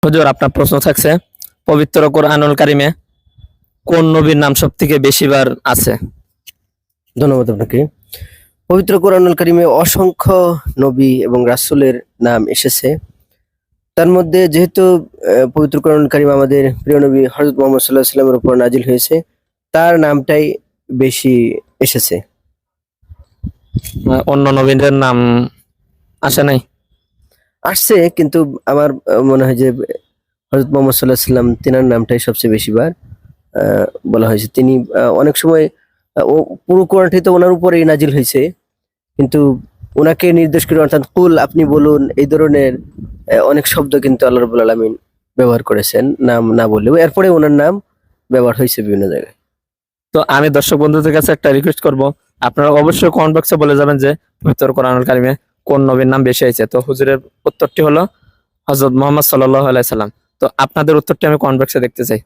হুজুর, আপনার প্রশ্ন থাকছে, পবিত্র কোরআনুল কারিমে কোন নবীর নাম সব থেকে বেশিবার আছে? ধন্যবাদ আপনাকে। পবিত্র কোরআনুল কারিমে অসংখ্য নবী এবং রাসূলের নাম এসেছে। তার মধ্যে যেহেতু পবিত্র কোরআনুল কারিম আমাদের প্রিয় নবী হযরত মুহাম্মদ সাল্লাল্লাহু আলাইহি ওয়াসাল্লামের উপর নাজিল হয়েছে, তার নামটাই বেশি এসেছে। অন্য নবীদের নাম আসে নাই? আসছে, কিন্তু আমার মনে হয় যে হযরত মুহাম্মদ সাল্লাল্লাহু আলাইহি ওয়াসাল্লাম তিনার নামটাই সবচেয়ে বেশিবার বলা হয়েছে। তিনি অনেক সময় ও পুরো কোরআনটাই তো ওনার উপরেই নাজিল হয়েছে, কিন্তু ওনাকে নির্দেশ করে, অর্থাৎ কুল আপনি বলুন, এই ধরনের অনেক শব্দ কিন্তু আল্লাহ রাব্বুল আলামিন ব্যবহার করেছেন, নাম না বললেও এরপরে ওনার নাম ব্যবহার হয়েছে বিভিন্ন জায়গায়। তো আমি দর্শক বন্ধুদের কাছে একটা রিকোয়েস্ট করব, আপনারা অবশ্যই কমেন্ট বক্সে বলে যাবেন যে পবিত্র কোরআনুল কারিমে কোন নবীর নাম বেশি হয়েছে। তো হুজুরের উত্তরটি হলো হযরত মুহাম্মদ সাল্লাল্লাহু আলাইহি সাল্লাম। তো আপনাদের উত্তরটি আমি কমেন্ট বক্সে দেখতে চাই।